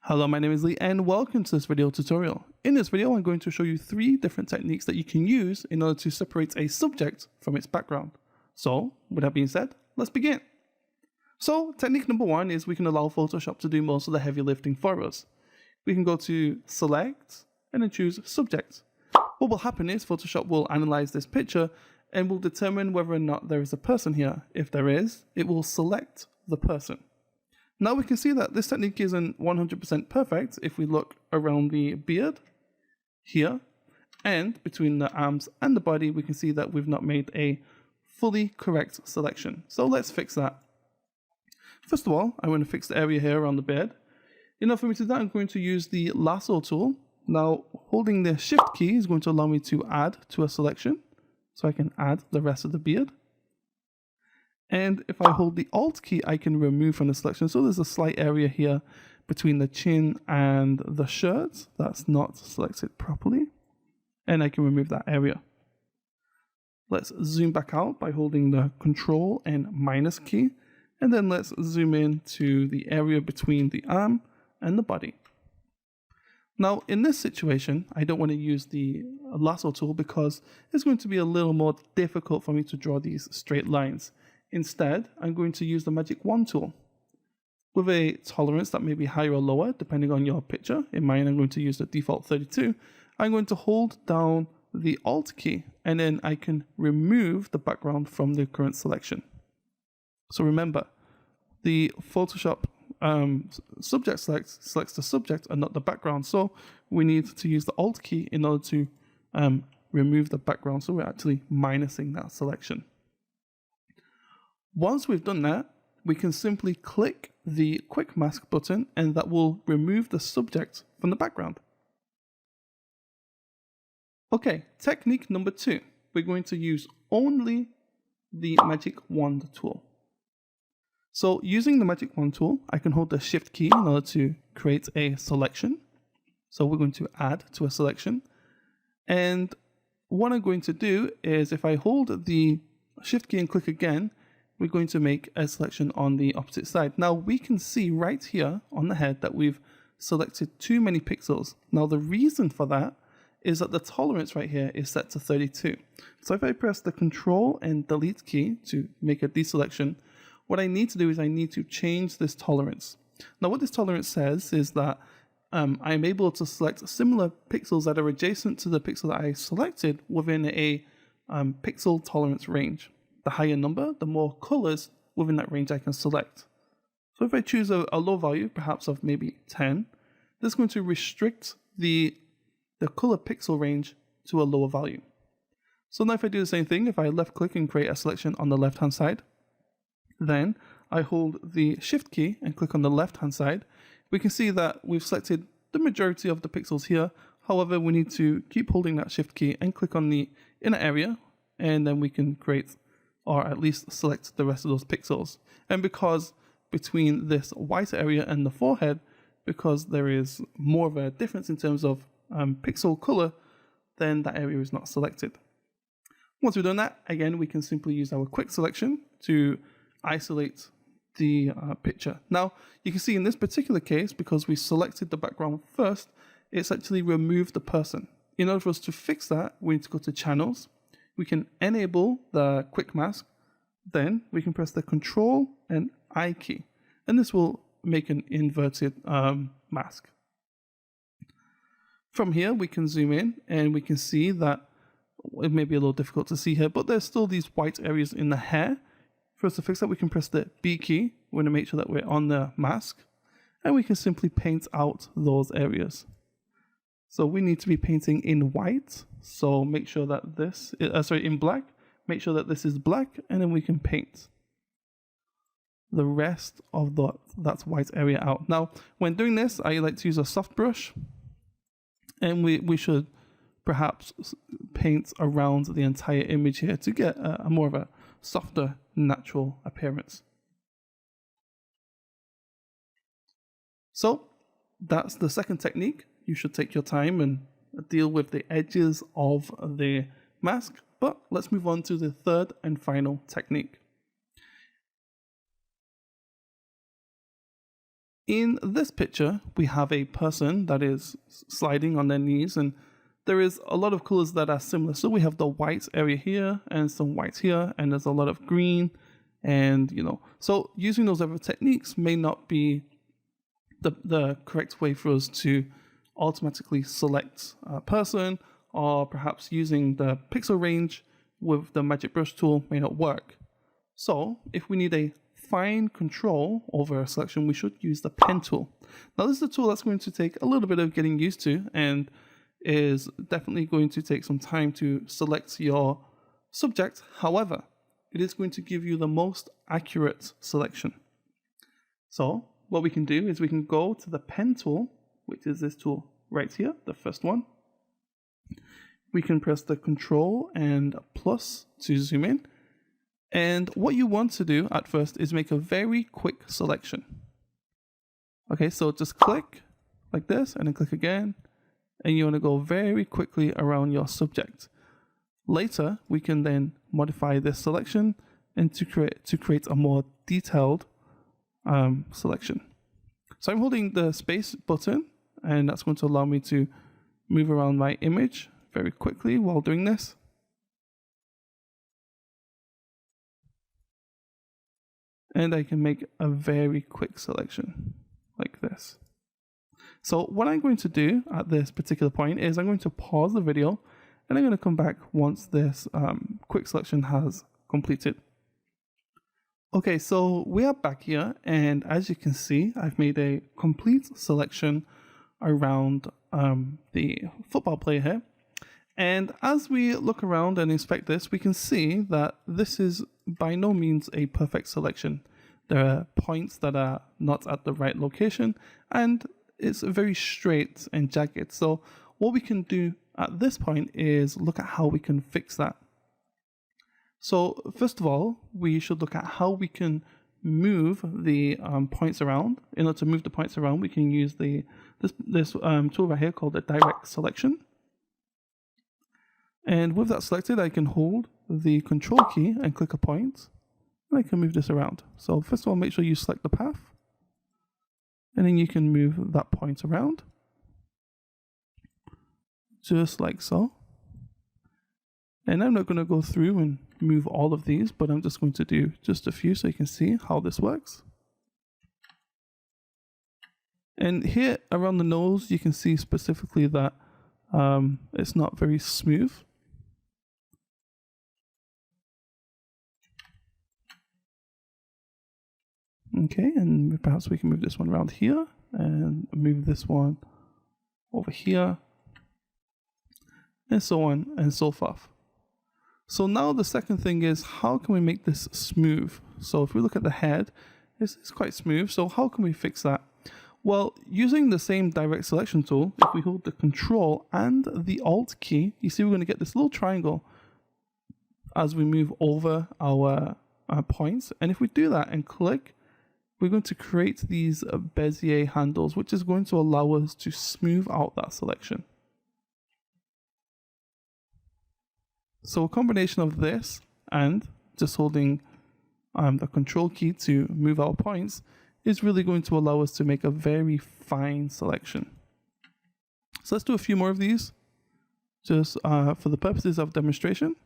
Hello, my name is Lee and welcome to this video tutorial. In this video, I'm going to show you 3 different techniques that you can use in order to separate a subject from its background. So, with that being said, let's begin. So, technique number 1 is we can allow Photoshop to do most of the heavy lifting for us. We can go to Select and then choose Subject. What will happen is Photoshop will analyze this picture and will determine whether or not there is a person here. If there is, it will select the person. Now we can see that this technique isn't 100% perfect if we look around the beard here, and between the arms and the body we can see that we've not made a fully correct selection. So let's fix that. First of all, I'm going to fix the area here around the beard. In order for me to do that, I'm going to use the lasso tool. Now holding the shift key is going to allow me to add to a selection, so I can add the rest of the beard. And if I hold the Alt key, I can remove from the selection. So there's a slight area here between the chin and the shirt that's not selected properly. And I can remove that area. Let's zoom back out by holding the Control and minus key. And then let's zoom in to the area between the arm and the body. Now in this situation, I don't want to use the lasso tool because it's going to be a little more difficult for me to draw these straight lines. Instead, I'm going to use the Magic Wand tool. With a tolerance that may be higher or lower, depending on your picture. In mine, I'm going to use the default 32. I'm going to hold down the Alt key, and then I can remove the background from the current selection. So remember, the Photoshop subject selects the subject and not the background. So we need to use the Alt key in order to remove the background. So we're actually minusing that selection. Once we've done that, we can simply click the Quick Mask button and that will remove the subject from the background. Okay, technique number 2. We're going to use only the Magic Wand tool. So using the Magic Wand tool, I can hold the Shift key in order to create a selection. So we're going to add to a selection. And what I'm going to do is if I hold the Shift key and click again, we're going to make a selection on the opposite side. Now we can see right here on the head that we've selected too many pixels. Now the reason for that is that the tolerance right here is set to 32. So if I press the Control and Delete key to make a deselection, what I need to do is I need to change this tolerance. Now what this tolerance says is that I'm able to select similar pixels that are adjacent to the pixel that I selected within a pixel tolerance range. The higher number, the more colors within that range I can select. So if I choose a low value, perhaps of maybe 10, this is going to restrict the color pixel range to a lower value. So now if I do the same thing, if I left click and create a selection on the left hand side, then I hold the Shift key and click on the left hand side, we can see that we've selected the majority of the pixels here. However, we need to keep holding that Shift key and click on the inner area, and then we can create or at least select the rest of those pixels. And because between this white area and the forehead, because there is more of a difference in terms of pixel color, then that area is not selected. Once we've done that, again, we can simply use our quick selection to isolate the picture. Now, you can see in this particular case, because we selected the background first, it's actually removed the person. In order for us to fix that, we need to go to Channels. We can enable the Quick Mask, then we can press the Control and I key, and this will make an inverted mask. From here, we can zoom in and we can see that it may be a little difficult to see here, but there's still these white areas in the hair. For us to fix that, we can press the B key. We're going to make sure that we're on the mask, and we can simply paint out those areas. So we need to be painting in white. So make sure that this, in black, make sure that this is black, and then we can paint the rest of that white area out. Now, when doing this, I like to use a soft brush, and we should perhaps paint around the entire image here to get a more of a softer, natural appearance. So that's the second technique. You should take your time and deal with the edges of the mask, but let's move on to the third and final technique. in this picture, we have a person that is sliding on their knees, and there is a lot of colors that are similar. So we have the white area here and some white here, and there's a lot of green, and so using those other techniques may not be the correct way for us to automatically select a person, or perhaps using the pixel range with the magic brush tool may not work. So if we need a fine control over a selection, we should use the pen tool. Now this is a tool that's going to take a little bit of getting used to, and is definitely going to take some time to select your subject. However, it is going to give you the most accurate selection. So what we can do is we can go to the pen tool, which is this tool right here, the first one. We can press the Control and plus to zoom in. And what you want to do at first is make a very quick selection. Okay, so just click like this and then click again. And you want to go very quickly around your subject. Later, we can then modify this selection and to create a more detailed selection. So I'm holding the space button, and that's going to allow me to move around my image very quickly while doing this. And I can make a very quick selection like this. So what I'm going to do at this particular point is I'm going to pause the video, and I'm going to come back once this quick selection has completed. Okay, so we are back here, and as you can see, I've made a complete selection around the football player here. And as we look around and inspect this, we can see that this is by no means a perfect selection. There are points that are not at the right location, and it's very straight and jagged. So what we can do at this point is look at how we can fix that. So first of all, we should look at how we can move the points around. In order to move the points around, we can use this tool right here called the direct selection. And with that selected, I can hold the Control key and click a point, and I can move this around. So first of all, make sure you select the path, and then you can move that point around, just like so. And I'm not going to go through and move all of these, but I'm just going to do just a few so you can see how this works. And here around the nose, you can see specifically that it's not very smooth. Okay, and perhaps we can move this one around here and move this one over here, and so on and so forth. So now the second thing is, how can we make this smooth? So if we look at the head, it's quite smooth. So how can we fix that? Well, using the same direct selection tool, if we hold the Control and the Alt key, you see we're going to get this little triangle as we move over our points. And if we do that and click, we're going to create these Bezier handles, which is going to allow us to smooth out that selection. So a combination of this and just holding the Control key to move our points is really going to allow us to make a very fine selection. So let's do a few more of these, just for the purposes of demonstration.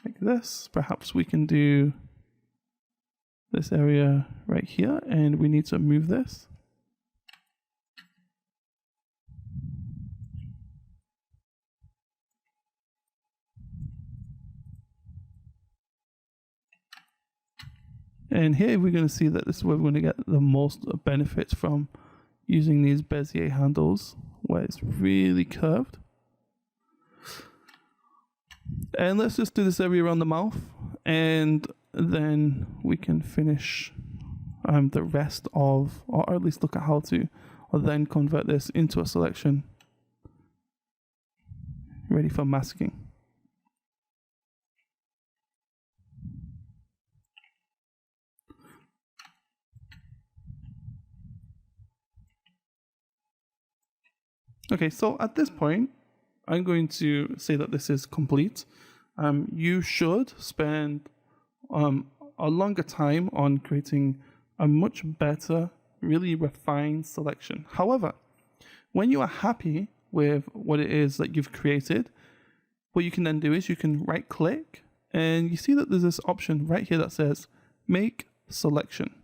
Like this. Perhaps we can do this area right here, and we need to move this. And here we're going to see that this is where we're going to get the most benefit from using these Bezier handles, where it's really curved. And let's just do this area around the mouth, and then we can finish the rest of, or at least look at how to, or then convert this into a selection ready for masking. Okay, so at this point, I'm going to say that this is complete. You should spend a longer time on creating a much better, really refined selection. However, when you are happy with what it is that you've created, what you can then do is you can right click and you see that there's this option right here that says make selection.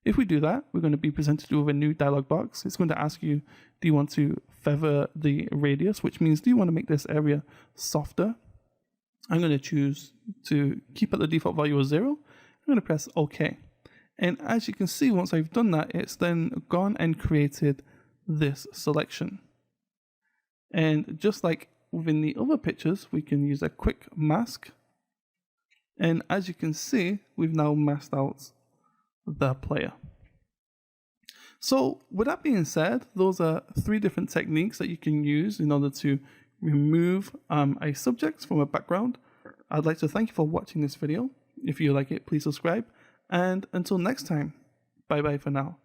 If we do that, we're going to be presented with a new dialog box. It's going to ask you, do you want to feather the radius, which means do you want to make this area softer? I'm going to choose to keep at the default value of 0. I'm going to press OK. And as you can see, once I've done that, it's then gone and created this selection. And just like within the other pictures, we can use a quick mask. And as you can see, we've now masked out the player. So with that being said, those are 3 different techniques that you can use in order to remove a subject from a background. I'd like to thank you for watching this video. If you like it, please subscribe. And until next time, bye bye for now.